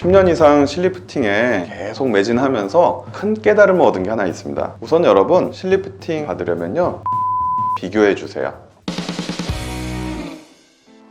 10년 이상 실리프팅에 계속 매진하면서 큰 깨달음을 얻은 게 하나 있습니다. 우선 여러분, 실리프팅 받으려면요, 비교해 주세요.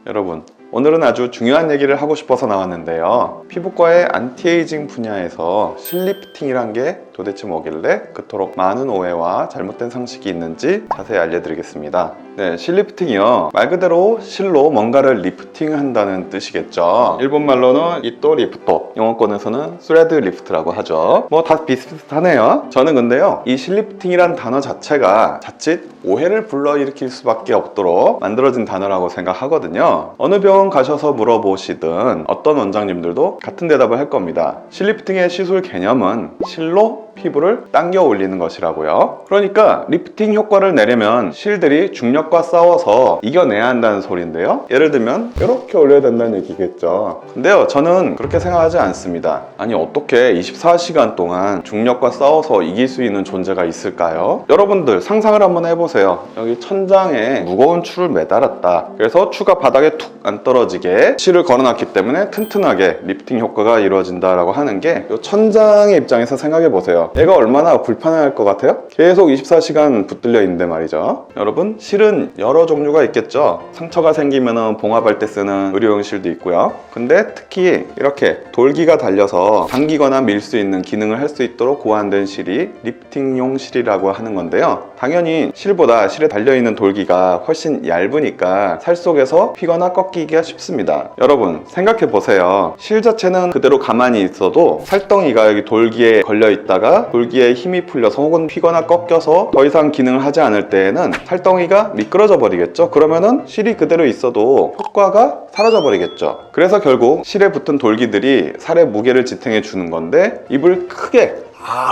여러분, 오늘은 아주 중요한 얘기를 하고 싶어서 나왔는데요. 피부과의 안티에이징 분야에서 실리프팅이란 게 도대체 뭐길래 그토록 많은 오해와 잘못된 상식이 있는지 자세히 알려드리겠습니다. 네, 실리프팅이요, 말 그대로 실로 뭔가를 리프팅한다는 뜻이겠죠. 일본말로는 이또 리프토, 영어권에서는 스레드 리프트라고 하죠. 뭐 다 비슷비슷하네요. 저는 근데요, 이 실리프팅이란 단어 자체가 자칫 오해를 불러일으킬 수밖에 없도록 만들어진 단어라고 생각하거든요. 어느 병원 가셔서 물어보시든 어떤 원장님들도 같은 대답을 할 겁니다. 실리프팅의 시술 개념은 실로 피부를 당겨 올리는 것이라고요. 그러니까 리프팅 효과를 내려면 실들이 중력과 싸워서 이겨내야 한다는 소리인데요. 예를 들면 이렇게 올려야 된다는 얘기겠죠. 근데요, 저는 그렇게 생각하지 않습니다. 아니, 어떻게 24시간 동안 중력과 싸워서 이길 수 있는 존재가 있을까요? 여러분들 상상을 한번 해보세요. 여기 천장에 무거운 추를 매달았다. 그래서 추가 바닥에 툭 안 떨어지게 실을 걸어놨기 때문에 튼튼하게 리프팅 효과가 이루어진다라고 하는 게 이 천장의 입장에서 생각해 보세요. 얘가 얼마나 불편할 것 같아요? 계속 24시간 붙들려 있는데 말이죠. 여러분, 실은 여러 종류가 있겠죠. 상처가 생기면 봉합할 때 쓰는 의료용 실도 있고요. 근데 특히 이렇게 돌기가 달려서 당기거나 밀 수 있는 기능을 할 수 있도록 고안된 실이 리프팅용 실이라고 하는 건데요. 당연히 실보다 실에 달려있는 돌기가 훨씬 얇으니까 살 속에서 피거나 꺾이기가 쉽습니다. 여러분, 생각해 보세요. 실 자체는 그대로 가만히 있어도 살덩이가 여기 돌기에 걸려 있다가 돌기에 힘이 풀려서 혹은 피거나 꺾여서 더 이상 기능을 하지 않을 때에는 살덩이가 미끄러져 버리겠죠. 그러면은 실이 그대로 있어도 효과가 사라져 버리겠죠. 그래서 결국 실에 붙은 돌기들이 살의 무게를 지탱해 주는 건데, 입을 크게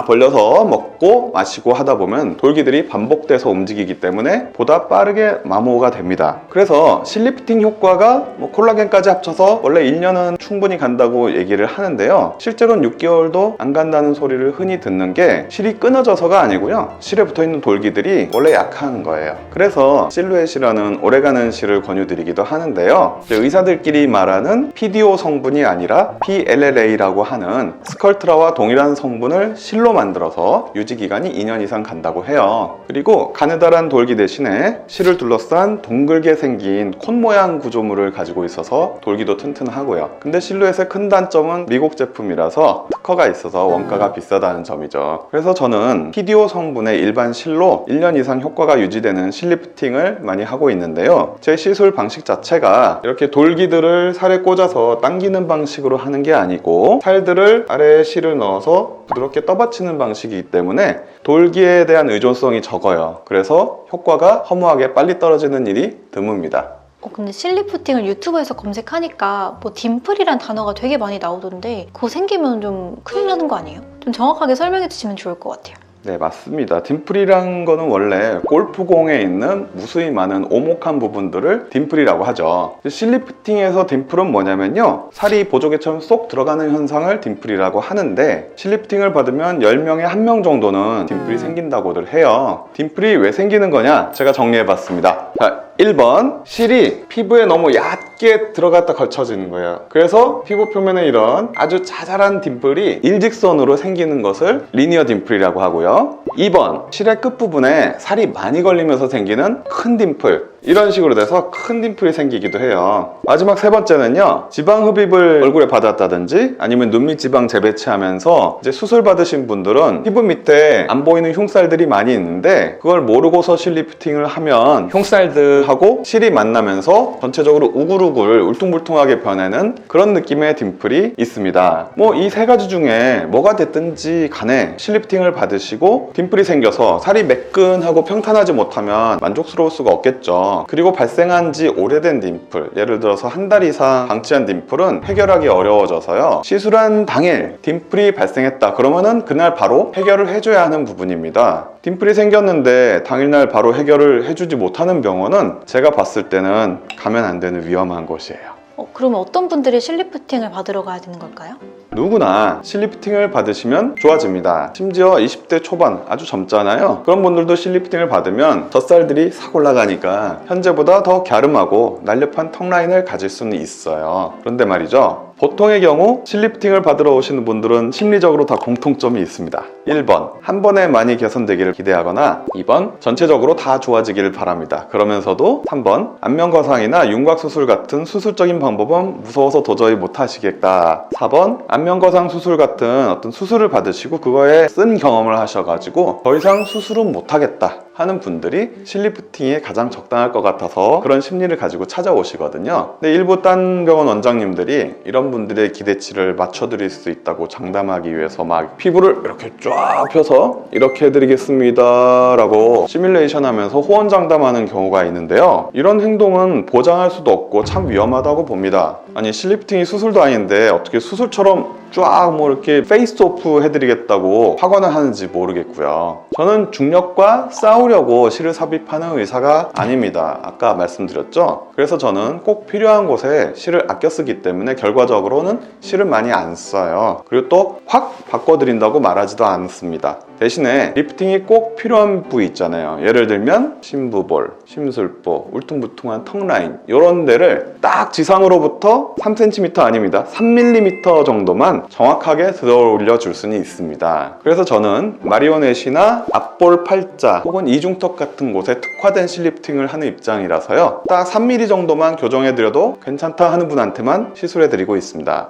벌려서 먹고 마시고 하다 보면 돌기들이 반복돼서 움직이기 때문에 보다 빠르게 마모가 됩니다. 그래서 실리프팅 효과가 콜라겐까지 합쳐서 원래 1년은 충분히 간다고 얘기를 하는데요. 실제로는 6개월도 안 간다는 소리를 흔히 듣는 게 실이 끊어져서가 아니고요, 실에 붙어있는 돌기들이 원래 약한 거예요. 그래서 실루엣이라는 오래가는 실을 권유드리기도 하는데요. 의사들끼리 말하는 PDO 성분이 아니라 PLLA라고 하는 스컬트라와 동일한 성분을 실로 만들어서 유지기간이 2년 이상 간다고 해요. 그리고 가느다란 돌기 대신에 실을 둘러싼 둥글게 생긴 콘 모양 구조물을 가지고 있어서 돌기도 튼튼하고요. 근데 실루엣의 큰 단점은 미국 제품이라서 특허가 있어서 원가가 비싸다는 점이죠. 그래서 저는 PDO 성분의 일반 실로 1년 이상 효과가 유지되는 실리프팅을 많이 하고 있는데요. 제 시술 방식 자체가 이렇게 돌기들을 살에 꽂아서 당기는 방식으로 하는 게 아니고, 살들을 아래에 실을 넣어서 부드럽게 떠받치는 방식이기 때문에 돌기에 대한 의존성이 적어요. 그래서 효과가 허무하게 빨리 떨어지는 일이 드뭅니다. 근데 실리프팅을 유튜브에서 검색하니까 뭐 딤플이란 단어가 되게 많이 나오던데, 그거 생기면 좀 큰일 나는 거 아니에요? 좀 정확하게 설명해 주시면 좋을 것 같아요. 네, 맞습니다. 딤플이란 거는 원래 골프공에 있는 무수히 많은 오목한 부분들을 딤플이라고 하죠. 실리프팅에서 딤플은 뭐냐면요, 살이 보조개처럼 쏙 들어가는 현상을 딤플이라고 하는데, 실리프팅을 받으면 10명에 1명 정도는 딤플이 생긴다고들 해요. 딤플이 왜 생기는 거냐? 제가 정리해 봤습니다. 자, 1번, 실이 피부에 너무 얕게 들어갔다 걸쳐지는 거예요. 그래서 피부 표면에 이런 아주 자잘한 딤플이 일직선으로 생기는 것을 리니어 딤플이라고 하고요. 2번, 실의 끝부분에 살이 많이 걸리면서 생기는 큰 딤플, 이런 식으로 돼서 큰 딤플이 생기기도 해요. 마지막 세 번째는요, 지방 흡입을 얼굴에 받았다든지 아니면 눈밑 지방 재배치하면서 이제 수술 받으신 분들은 피부 밑에 안 보이는 흉살들이 많이 있는데, 그걸 모르고서 실리프팅을 하면 흉살들하고 실이 만나면서 전체적으로 우글우글 울퉁불퉁하게 변하는 그런 느낌의 딤플이 있습니다. 이 세 가지 중에 뭐가 됐든지 간에 실리프팅을 받으시고 딤플이 생겨서 살이 매끈하고 평탄하지 못하면 만족스러울 수가 없겠죠. 그리고 발생한 지 오래된 딤플, 예를 들어서 한 달 이상 방치한 딤플은 해결하기 어려워져서요, 시술한 당일 딤플이 발생했다 그러면은 그날 바로 해결을 해줘야 하는 부분입니다. 딤플이 생겼는데 당일날 바로 해결을 해주지 못하는 병원은 제가 봤을 때는 가면 안 되는 위험한 곳이에요. 그러면 어떤 분들이 실리프팅을 받으러 가야 되는 걸까요? 누구나 실리프팅을 받으시면 좋아집니다. 심지어 20대 초반, 아주 젊잖아요. 그런 분들도 실리프팅을 받으면 젖살들이 싹 올라가니까 현재보다 더 갸름하고 날렵한 턱라인을 가질 수는 있어요. 그런데 말이죠, 보통의 경우 실리프팅을 받으러 오시는 분들은 심리적으로 다 공통점이 있습니다. 1번, 한 번에 많이 개선되기를 기대하거나 2번, 전체적으로 다 좋아지기를 바랍니다. 그러면서도 3번, 안면거상이나 윤곽수술 같은 수술적인 방법은 무서워서 도저히 못하시겠다. 4번, 안면거상 수술 같은 어떤 수술을 받으시고 그거에 쓴 경험을 하셔가지고 더 이상 수술은 못하겠다 하는 분들이 실리프팅이 가장 적당할 것 같아서 그런 심리를 가지고 찾아오시거든요. 근데 일부 딴 병원 원장님들이 이런 분들의 기대치를 맞춰드릴 수 있다고 장담하기 위해서 막 피부를 이렇게 쫙 펴서 이렇게 해드리겠습니다 라고 시뮬레이션 하면서 호언장담하는 경우가 있는데요. 이런 행동은 보장할 수도 없고 참 위험하다고 봅니다. 아니 실리프팅이 수술도 아닌데 어떻게 수술처럼 쫙 뭐 이렇게 페이스 오프 해드리겠다고 확언을 하는지 모르겠고요. 저는 중력과 싸우려고 실을 삽입하는 의사가 아닙니다. 아까 말씀드렸죠? 그래서 저는 꼭 필요한 곳에 실을 아껴 쓰기 때문에 결과적으로는 실을 많이 안 써요. 그리고 또 확 바꿔드린다고 말하지도 않습니다. 대신에 리프팅이 꼭 필요한 부위 있잖아요. 예를 들면 심부볼, 심술보, 울퉁불퉁한 턱 라인 이런 데를 딱 지상으로부터 3cm 아닙니다. 3mm 정도만 정확하게 들어 올려 줄 수는 있습니다. 그래서 저는 마리오넷이나 앞볼 팔자 혹은 이중턱 같은 곳에 특화된 실리프팅을 하는 입장이라서요. 딱 3mm 정도만 교정해드려도 괜찮다 하는 분한테만 시술해드리고 있습니다.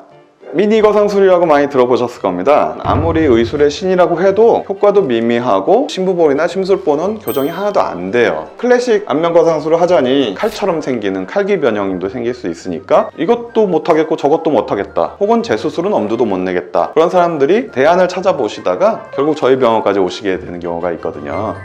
미니 거상술이라고 많이 들어보셨을 겁니다. 아무리 의술의 신이라고 해도 효과도 미미하고 심부볼이나 심술보는 교정이 하나도 안 돼요. 클래식 안면 거상술을 하자니 칼처럼 생기는 칼기 변형도 생길 수 있으니까 이것도 못하겠고 저것도 못하겠다, 혹은 재수술은 엄두도 못 내겠다, 그런 사람들이 대안을 찾아보시다가 결국 저희 병원까지 오시게 되는 경우가 있거든요.